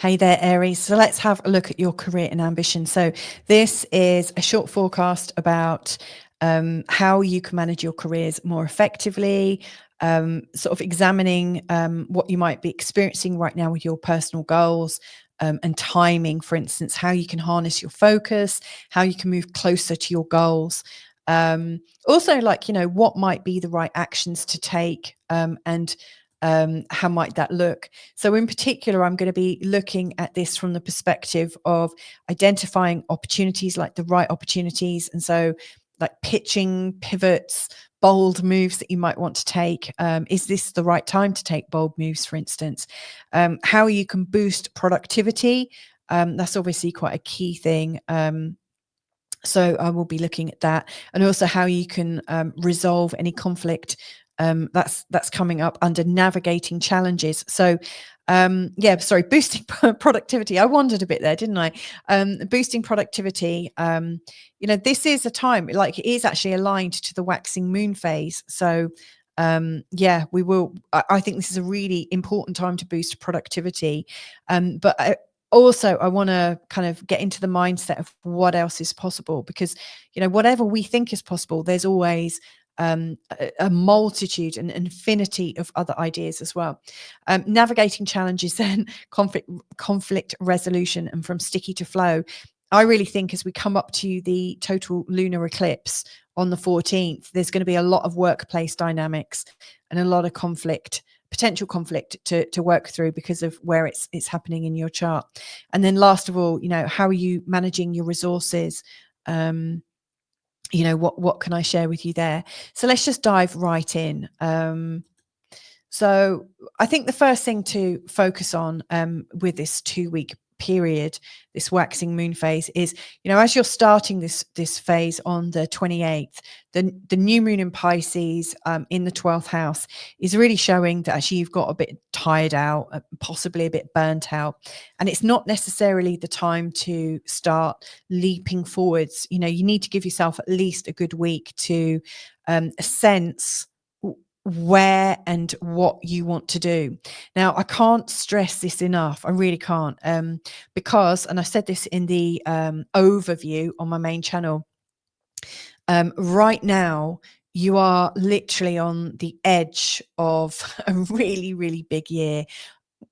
Hey there, Aries. So let's have a look at your career and ambition. So this is a short forecast about how you can manage your careers more effectively, sort of examining what you might be experiencing right now with your personal goals, and timing, for instance, how you can harness your focus, how you can move closer to your goals. Also, like, what might be the right actions to take, and how might that look? So in particular, I'm going to be looking at this from the perspective of identifying opportunities, like the right opportunities. And so like pitching, pivots, bold moves that you might want to take. Is this the right time to take bold moves, for instance? How you can boost productivity. That's obviously quite a key thing. So I will be looking at that, and also how you can resolve any conflict that's coming up under navigating challenges. So boosting productivity. I wandered a bit there, didn't I? Boosting productivity. This is a time, like, it is actually aligned to the waxing moon phase. So we will. I think this is a really important time to boost productivity. But also, I want to kind of get into the mindset of what else is possible, because whatever we think is possible, there's always a multitude and infinity of other ideas as well. Navigating challenges, then conflict resolution, and from sticky to flow. I really think as we come up to the total lunar eclipse on the 14th, there's going to be a lot of workplace dynamics and a lot of potential conflict to work through because of where it's happening in your chart. And then last of all, how are you managing your resources? What can I share with you there? So let's just dive right in. So I think the first thing to focus on with this 2-week period, this waxing moon phase, is, as you're starting this phase on the 28th, the new moon in Pisces in the 12th house is really showing that actually you've got a bit tired out, possibly a bit burnt out, and it's not necessarily the time to start leaping forwards. You need to give yourself at least a good week to sense where and what you want to do. Now, I can't stress this enough. I really can't, because, and I said this in the overview on my main channel, right now you are literally on the edge of a really, really big year,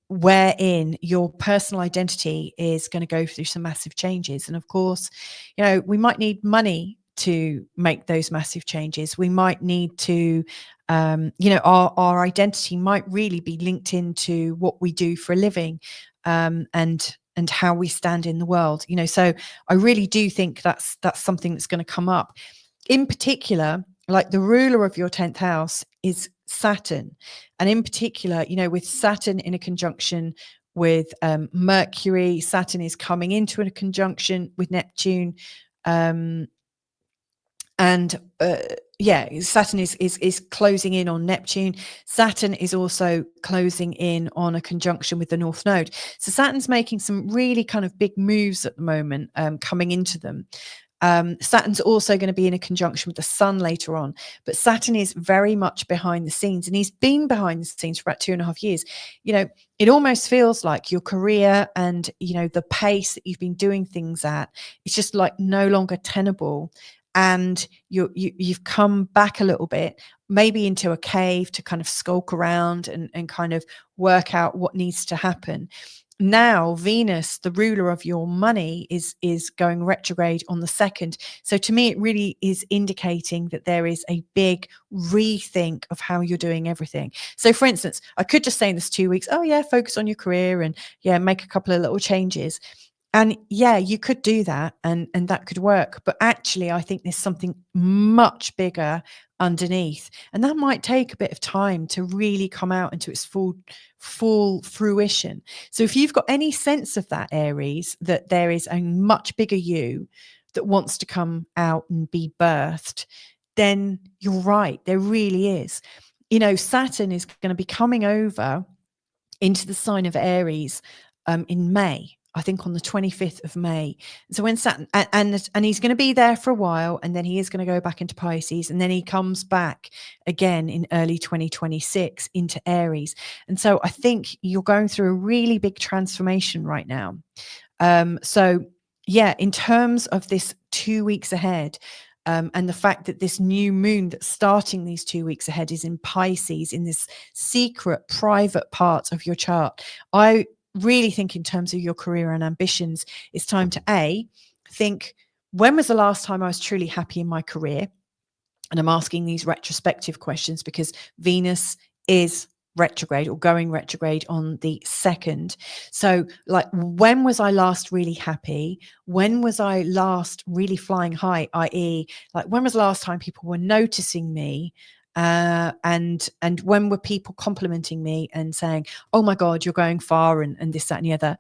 wherein your personal identity is going to go through some massive changes. And of course, we might need money to make those massive changes. We might need to, our identity might really be linked into what we do for a living, and how we stand in the world. So I really do think that's something that's going to come up. In particular, like, the ruler of your 10th house is Saturn. And in particular, with Saturn in a conjunction with Mercury, Saturn is coming into a conjunction with Neptune. Saturn is closing in on Neptune. Saturn is also closing in on a conjunction with the North Node. So Saturn's making some really kind of big moves at the moment, coming into them. Saturn's also going to be in a conjunction with the Sun later on, but Saturn is very much behind the scenes, and he's been behind the scenes for about 2.5 years. It almost feels like your career and the pace that you've been doing things at, it's just like no longer tenable, and you've come back a little bit, maybe into a cave, to kind of skulk around and kind of work out what needs to happen. Now Venus, the ruler of your money, is going retrograde on the 2nd. So to me, it really is indicating that there is a big rethink of how you're doing everything. So for instance, I could just say in this 2 weeks, focus on your career and make a couple of little changes. And you could do that, and that could work. But actually, I think there's something much bigger underneath, and that might take a bit of time to really come out into its full fruition. So if you've got any sense of that, Aries, that there is a much bigger you that wants to come out and be birthed, then you're right. There really is. Saturn is going to be coming over into the sign of Aries in May. I think on the 25th of May. So when Saturn, and he's going to be there for a while, and then he is going to go back into Pisces, and then he comes back again in early 2026 into Aries. And so I think you're going through a really big transformation right now. So yeah, in terms of this 2 weeks ahead, and the fact that this new moon that's starting these 2 weeks ahead is in Pisces, in this secret, private part of your chart, I really think in terms of your career and ambitions, it's time to think, when was the last time I was truly happy in my career? And I'm asking these retrospective questions because Venus is retrograde or going retrograde on the 2nd. So like, when was I last really happy? When was I last really flying high? I.e., like, when was the last time people were noticing me? And when were people complimenting me and saying, oh my God, you're going far, and this, that, and the other.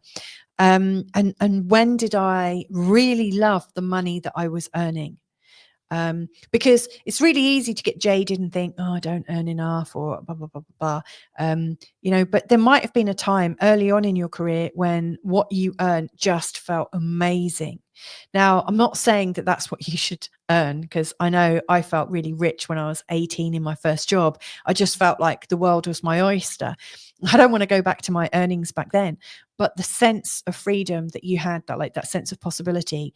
And when did I really love the money that I was earning? Because it's really easy to get jaded and think, oh, I don't earn enough, or blah, blah, blah, blah, blah. But there might have been a time early on in your career when what you earned just felt amazing. Now, I'm not saying that that's what you should earn, because I know I felt really rich when I was 18 in my first job. I just felt like the world was my oyster. I don't want to go back to my earnings back then, but the sense of freedom that you had, that sense of possibility,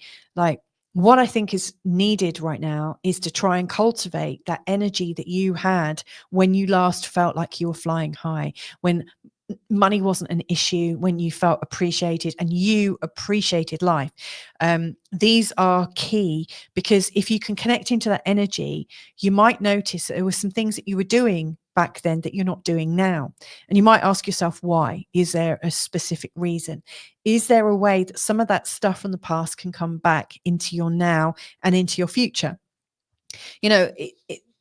what I think is needed right now is to try and cultivate that energy that you had when you last felt like you were flying high, when money wasn't an issue, when you felt appreciated and you appreciated life. These are key, because if you can connect into that energy, you might notice that there were some things that you were doing back then that you're not doing now. And you might ask yourself, why? Is there a specific reason? Is there a way that some of that stuff from the past can come back into your now and into your future?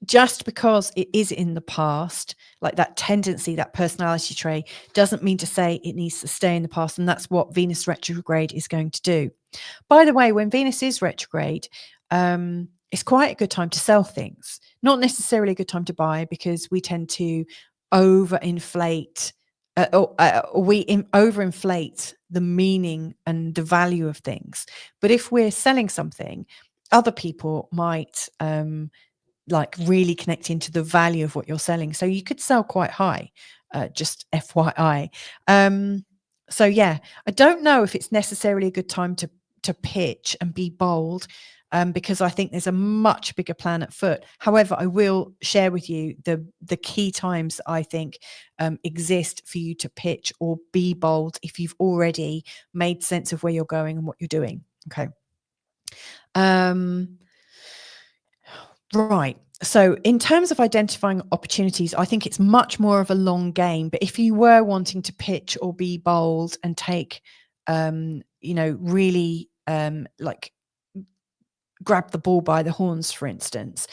Just because it is in the past, like that tendency, that personality trait, doesn't mean to say it needs to stay in the past. And that's what Venus retrograde is going to do. By the way, when Venus is retrograde, it's quite a good time to sell things. Not necessarily a good time to buy, because we tend to overinflate overinflate the meaning and the value of things. But if we're selling something, other people might really connect into the value of what you're selling. So you could sell quite high, just FYI. So yeah, I don't know if it's necessarily a good time to pitch and be bold, because I think there's a much bigger plan at foot. However, I will share with you the key times I think exist for you to pitch or be bold if you've already made sense of where you're going and what you're doing. Okay. Right. So in terms of identifying opportunities, I think it's much more of a long game. But if you were wanting to pitch or be bold and take, really grab the bull by the horns, for instance,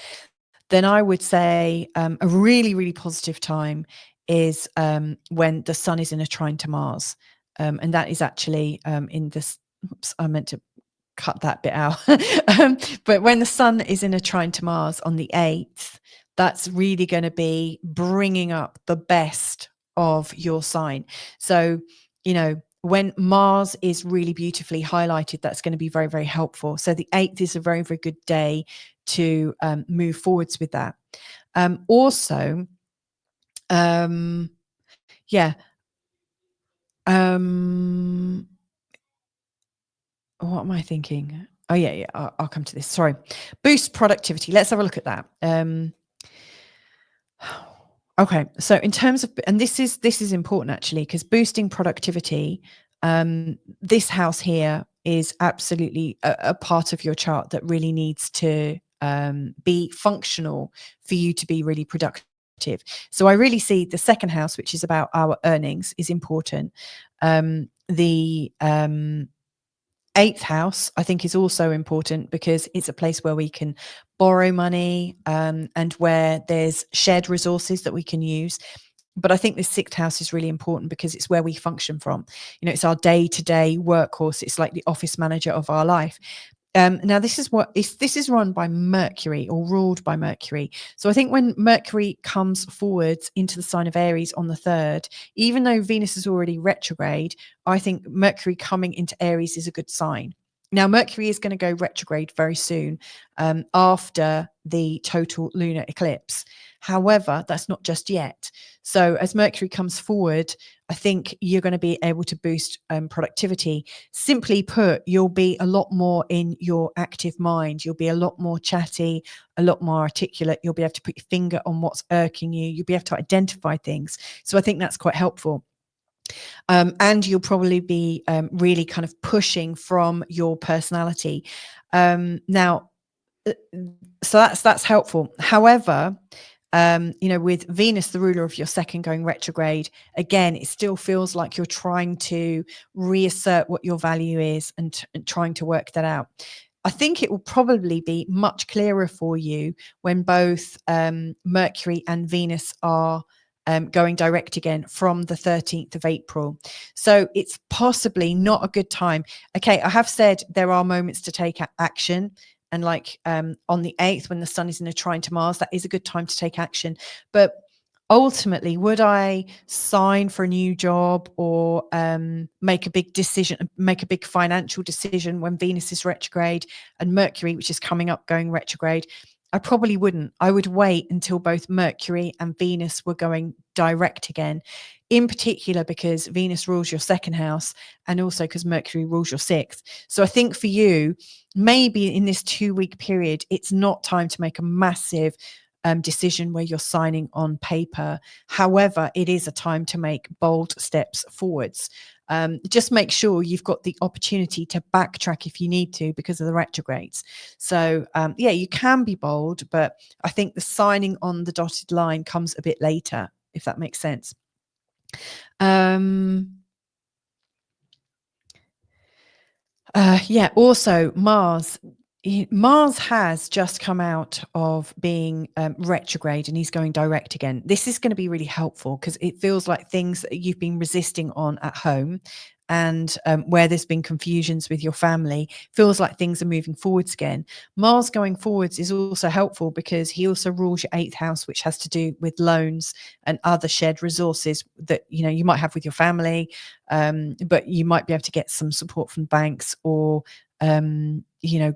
then I would say a really, really positive time is when the sun is in a trine to Mars. And that is actually in this, oops, I meant to cut that bit out. But when the sun is in a trine to Mars on the 8th, that's really going to be bringing up the best of your sign. So, when Mars is really beautifully highlighted, that's going to be very, very helpful. So the 8th is a very, very good day to move forwards with that. Also, yeah. What am I thinking? Oh yeah, I'll come to this. Sorry. Boost productivity. Let's have a look at that. Okay, so in terms of, and this is important actually, because boosting productivity, this house here is absolutely a part of your chart that really needs to be functional for you to be really productive. So I really see the second house, which is about our earnings, is important. The 8th house, I think, is also important, because it's a place where we can borrow money, and where there's shared resources that we can use. But I think the 6th house is really important because it's where we function from. It's our day-to-day workhorse. It's like the office manager of our life. Now, this is run by Mercury, or ruled by Mercury. So I think when Mercury comes forwards into the sign of Aries on the 3rd, even though Venus is already retrograde, I think Mercury coming into Aries is a good sign. Now, Mercury is going to go retrograde very soon, after the total lunar eclipse. However, that's not just yet. So as Mercury comes forward, I think you're going to be able to boost productivity. Simply put, you'll be a lot more in your active mind. You'll be a lot more chatty, a lot more articulate. You'll be able to put your finger on what's irking you. You'll be able to identify things. So I think that's quite helpful. And you'll probably be really kind of pushing from your personality. Now, so that's helpful. However, with Venus, the ruler of your second, going retrograde, again, it still feels like you're trying to reassert what your value is and trying to work that out. I think it will probably be much clearer for you when both Mercury and Venus are going direct again from the 13th of April. So it's possibly not a good time. Okay, I have said there are moments to take action. And like on the 8th, when the sun is in a trine to Mars, that is a good time to take action. But ultimately, would I sign for a new job or make a big decision, make a big financial decision when Venus is retrograde and Mercury, which is coming up, going retrograde? I probably wouldn't. I would wait until both Mercury and Venus were going direct again, in particular because Venus rules your second house and also because Mercury rules your sixth. So I think for you, maybe in this 2-week period, it's not time to make a massive decision where you're signing on paper. However, it is a time to make bold steps forwards. Just make sure you've got the opportunity to backtrack if you need to because of the retrogrades. So you can be bold, but I think the signing on the dotted line comes a bit later, if that makes sense. Also Mars has just come out of being retrograde and he's going direct again. This is going to be really helpful because it feels like things that you've been resisting on at home and where there's been confusions with your family, feels like things are moving forwards again. Mars going forwards is also helpful because he also rules your 8th house, which has to do with loans and other shared resources that you might have with your family, but you might be able to get some support from banks or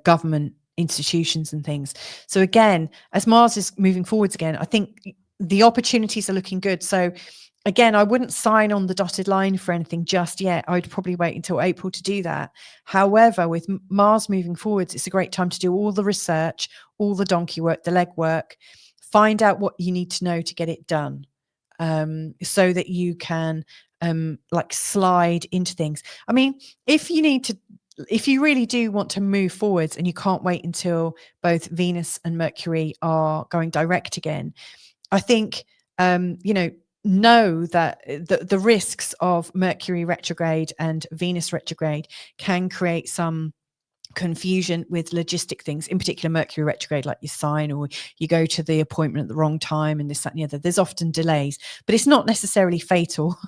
government institutions and things. So again, as Mars is moving forwards again, I think the opportunities are looking good. So again, I wouldn't sign on the dotted line for anything just yet. I'd probably wait until April to do that. However, with Mars moving forwards, it's a great time to do all the research, all the donkey work, the leg work, find out what you need to know to get it done, so that you can slide into things. I mean, if you really do want to move forwards and you can't wait until both Venus and Mercury are going direct again, I think, know that the risks of Mercury retrograde and Venus retrograde can create some confusion with logistic things, in particular Mercury retrograde, like you sign or you go to the appointment at the wrong time and this, that, and the other. There's often delays, but it's not necessarily fatal.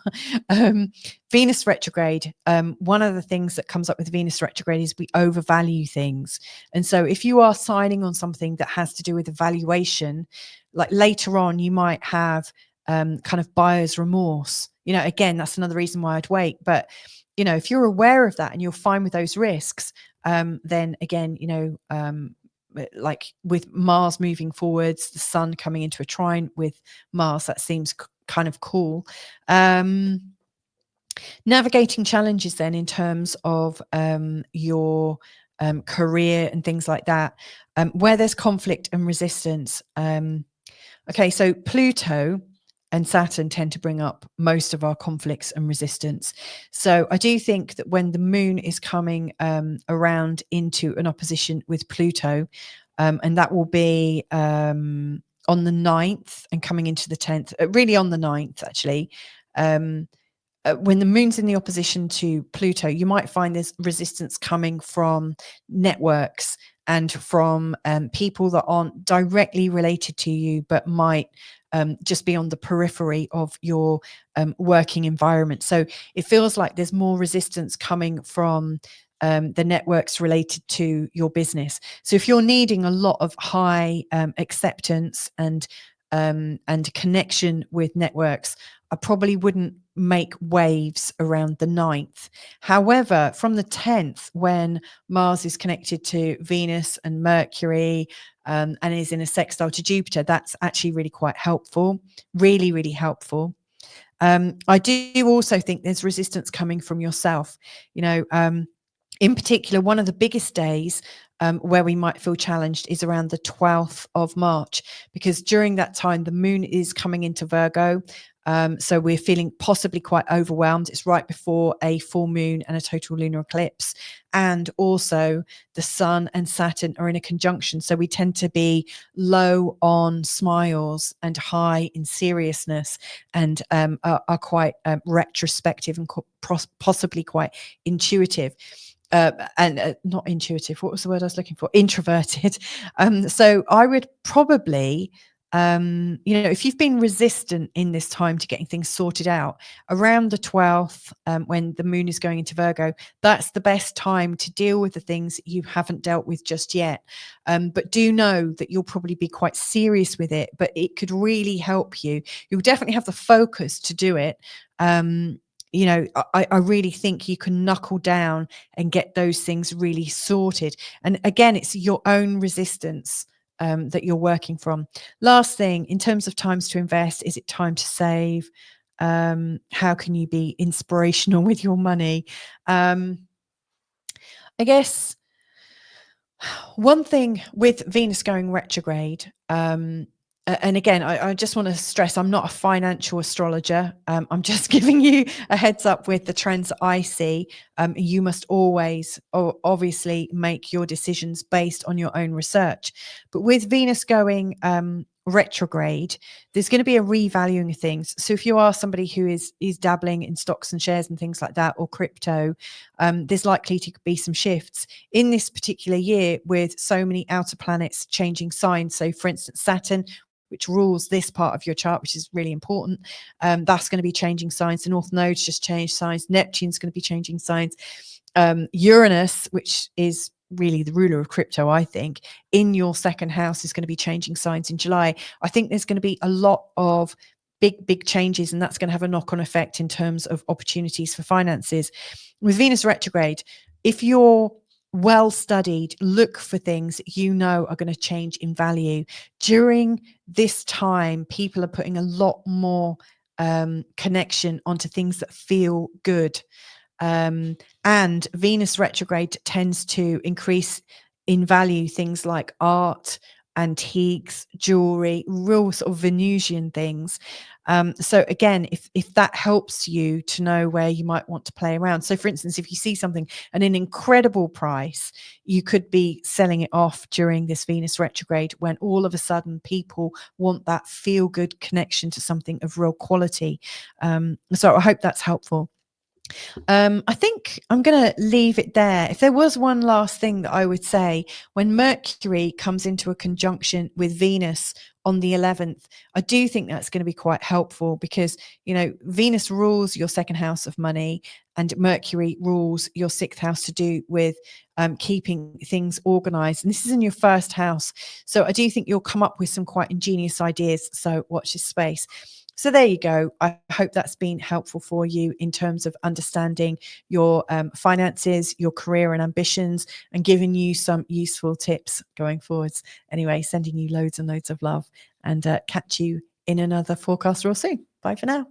Venus retrograde, one of the things that comes up with Venus retrograde is we overvalue things. And so if you are signing on something that has to do with evaluation, like later on, you might have kind of buyer's remorse. Again, that's another reason why I'd wait. But, if you're aware of that and you're fine with those risks, then again, like with Mars moving forwards, the sun coming into a trine with Mars, that seems kind of cool. Navigating challenges then in terms of your career and things like that, where there's conflict and resistance. Okay, so Pluto and Saturn tend to bring up most of our conflicts and resistance. So I do think that when the moon is coming around into an opposition with Pluto, and that will be on the 9th and coming into the 10th, really on the 9th, actually. When the moon's in the opposition to Pluto, you might find there's resistance coming from networks and from people that aren't directly related to you, but might just be on the periphery of your working environment. So it feels like there's more resistance coming from the networks related to your business. So if you're needing a lot of high acceptance and connection with networks, I probably wouldn't make waves around the 9th. However, from the 10th, when Mars is connected to Venus and Mercury, and is in a sextile to Jupiter, that's actually really quite helpful, really, really helpful. I do also think there's resistance coming from yourself. In particular, one of the biggest days where we might feel challenged is around the 12th of March, because during that time, the moon is coming into Virgo. So we're feeling possibly quite overwhelmed. It's right before a full moon and a total lunar eclipse. And also the sun and Saturn are in a conjunction. So we tend to be low on smiles and high in seriousness, and are quite retrospective and possibly quite intuitive. And not intuitive. What was the word I was looking for? Introverted. So I would probably, if you've been resistant in this time to getting things sorted out, around the 12th, when the moon is going into Virgo, that's the best time to deal with the things you haven't dealt with just yet. But do know that you'll probably be quite serious with it, but it could really help you. You'll definitely have the focus to do it. I really think you can knuckle down and get those things really sorted. And again, it's your own resistance that you're working from. Last thing, in terms of times to invest, is it time to save? How can you be inspirational with your money? I guess one thing with Venus going retrograde, and again, I just want to stress, I'm not a financial astrologer. I'm just giving you a heads up with the trends I see. You must always, obviously, make your decisions based on your own research. But with Venus going retrograde, there's going to be a revaluing of things. So if you are somebody who is dabbling in stocks and shares and things like that, or crypto, there's likely to be some shifts in this particular year with so many outer planets changing signs. So for instance, Saturn, which rules this part of your chart, which is really important, that's going to be changing signs. The North Node's just changed signs. Neptune's going to be changing signs. Uranus, which is really the ruler of crypto, I think, in your second house, is going to be changing signs in July. I think there's going to be a lot of big changes, and that's going to have a knock-on effect in terms of opportunities for finances. With Venus retrograde, if you're well studied, look for things you know are going to change in value. During this time, people are putting a lot more connection onto things that feel good. And Venus retrograde tends to increase in value things like art, antiques, jewelry, real sort of Venusian things. So again, if that helps you to know where you might want to play around. So for instance, if you see something at an incredible price, you could be selling it off during this Venus retrograde, when all of a sudden people want that feel good connection to something of real quality. So I hope that's helpful. I think I'm going to leave it there. If there was one last thing that I would say, when Mercury comes into a conjunction with Venus on the 11th, I do think that's going to be quite helpful, because, Venus rules your second house of money, and Mercury rules your sixth house to do with keeping things organized. And this is in your first house. So I do think you'll come up with some quite ingenious ideas. So watch this space. So there you go. I hope that's been helpful for you in terms of understanding your finances, your career and ambitions, and giving you some useful tips going forwards. Anyway, sending you loads and loads of love, and catch you in another forecast real soon. Bye for now.